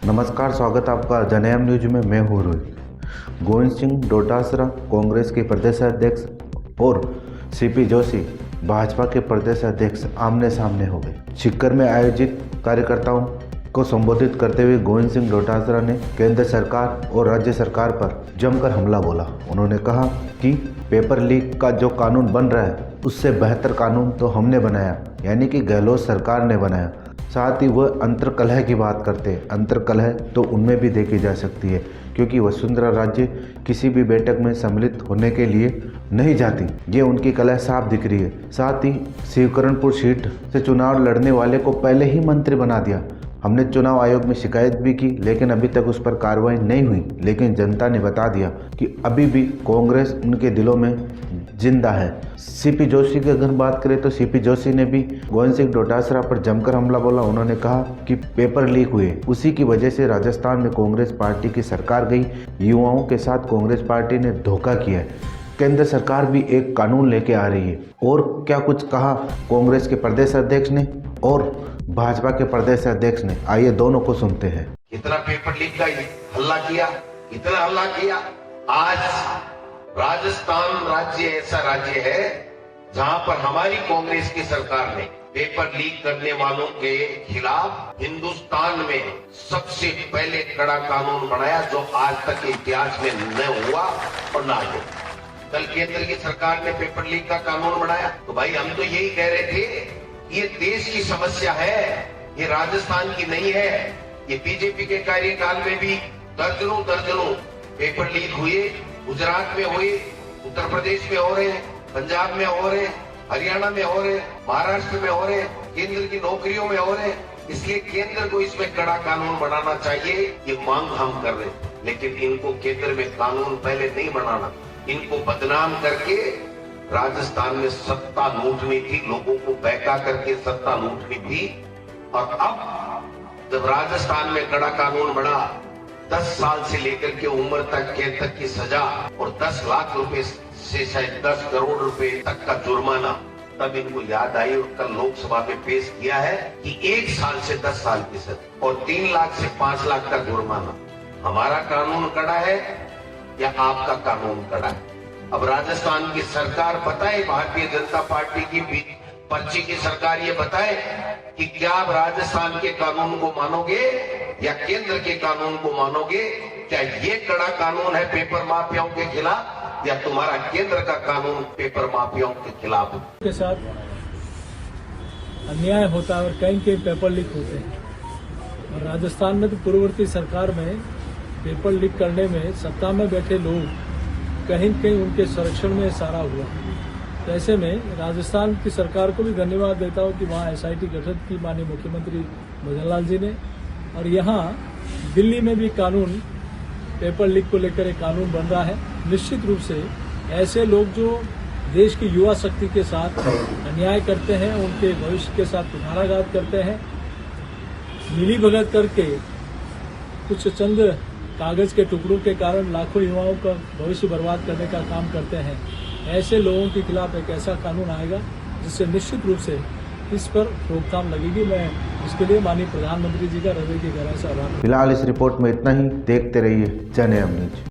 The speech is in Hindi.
नमस्कार, स्वागत आपका जनएम न्यूज में। मैं हूँ रोहित। गोविंद सिंह डोटासरा कांग्रेस के प्रदेशाध्यक्ष और सीपी जोशी भाजपा के प्रदेशाध्यक्ष आमने सामने हो गए। सीकर में आयोजित कार्यकर्ताओं को संबोधित करते हुए गोविंद सिंह डोटासरा ने केंद्र सरकार और राज्य सरकार पर जमकर हमला बोला। उन्होंने कहा कि पेपर लीक का जो कानून बन रहा है उससे बेहतर कानून तो हमने बनाया, यानी कि गहलोत सरकार ने बनाया। साथ ही वह अंतर्कलह की बात करते हैं। अंतर्कलह तो उनमें भी देखी जा सकती है, क्योंकि वसुंधरा राज्य किसी भी बैठक में सम्मिलित होने के लिए नहीं जाती। ये उनकी कलह साफ दिख रही है। साथ ही शिवकरणपुर सीट से चुनाव लड़ने वाले को पहले ही मंत्री बना दिया। हमने चुनाव आयोग में शिकायत भी की, लेकिन अभी तक उस पर कार्रवाई नहीं हुई। लेकिन जनता ने बता दिया कि अभी भी कांग्रेस उनके दिलों में जिंदा है। सीपी जोशी की अगर बात करें तो सीपी जोशी ने भी गोविंद सिंह डोटासरा पर जमकर हमला बोला। उन्होंने कहा कि पेपर लीक हुए, उसी की वजह से राजस्थान में कांग्रेस पार्टी की सरकार गई। युवाओं के साथ कांग्रेस पार्टी ने धोखा किया है। केंद्र सरकार भी एक कानून लेके आ रही है। और क्या कुछ कहा कांग्रेस के प्रदेश अध्यक्ष ने और भाजपा के प्रदेश अध्यक्ष ने, आइए दोनों को सुनते हैं। कितना पेपर लीक का हल्ला किया, इतना हल्ला किया। आज राजस्थान राज्य ऐसा राज्य है जहां पर हमारी कांग्रेस की सरकार ने पेपर लीक करने वालों के खिलाफ हिंदुस्तान में सबसे पहले कड़ा कानून बनाया, जो आज तक इतिहास में न हुआ और ना हो। कल केंद्र की सरकार ने पेपर लीक का कानून बनाया, तो भाई हम तो यही कह रहे थे, ये देश की समस्या है, ये राजस्थान की नहीं है। ये बीजेपी के कार्यकाल में भी दर्जनों पेपर लीक हुए। गुजरात में हुए, उत्तर प्रदेश में हो रहे हैं, पंजाब में हो रहे हैं, हरियाणा में हो रहे हैं, महाराष्ट्र में हो रहे हैं, केंद्र की नौकरियों में हो रहे हैं। इसलिए केंद्र को इसमें कड़ा कानून बनाना चाहिए, ये मांग हम कर रहे हैं। लेकिन इनको केंद्र में कानून पहले नहीं बनाना, इनको बदनाम करके राजस्थान में सत्ता लूटनी थी, लोगों को बहका करके सत्ता लूटनी थी। और अब जब राजस्थान में कड़ा कानून बना, 10 साल से लेकर के उम्र तक कैद तक की सजा और 10 लाख रुपए से शायद 10 करोड़ रुपए तक का जुर्माना, तब इनको याद आई और कल लोकसभा में पेश किया है कि 1 साल से 10 साल की सजा और 3 लाख से 5 लाख का जुर्माना। हमारा कानून कड़ा है या आपका कानून कड़ा है? अब राजस्थान की सरकार बताए, भारतीय जनता पार्टी की पर्ची की सरकार ये बताए कि क्या आप राजस्थान के कानून को मानोगे या केंद्र के कानून को मानोगे? क्या ये कड़ा कानून है पेपर माफियाओं के खिलाफ या तुम्हारा केंद्र का कानून पेपर माफियाओं के खिलाफ? के साथ अन्याय होता है और कहीं पेपर लीक होते हैं। और राजस्थान में तो पूर्ववर्ती सरकार में पेपर लीक करने में सत्ता में बैठे लोग कहीं उनके संरक्षण में सारा हुआ। तो ऐसे में राजस्थान की सरकार को भी धन्यवाद देता हूँ कि वहाँ SIT गठित की माननीय मुख्यमंत्री मदन लाल जी ने। और यहाँ दिल्ली में भी कानून पेपर लीक को लेकर एक कानून बन रहा है। निश्चित रूप से ऐसे लोग जो देश की युवा शक्ति के साथ अन्याय करते हैं, उनके भविष्य के साथ कुठाराघात करते हैं, मिलीभगत करके कुछ चंद कागज के टुकड़ों के कारण लाखों युवाओं का भविष्य बर्बाद करने का काम करते हैं, ऐसे लोगों के खिलाफ एक ऐसा कानून आएगा जिससे निश्चित रूप से इस पर रोकथाम लगेगी। मैं इसके लिए माननीय प्रधानमंत्री जी का हृदय की गहराई से आभार। फिलहाल इस रिपोर्ट में इतना ही। देखते रहिए जनएम न्यूज।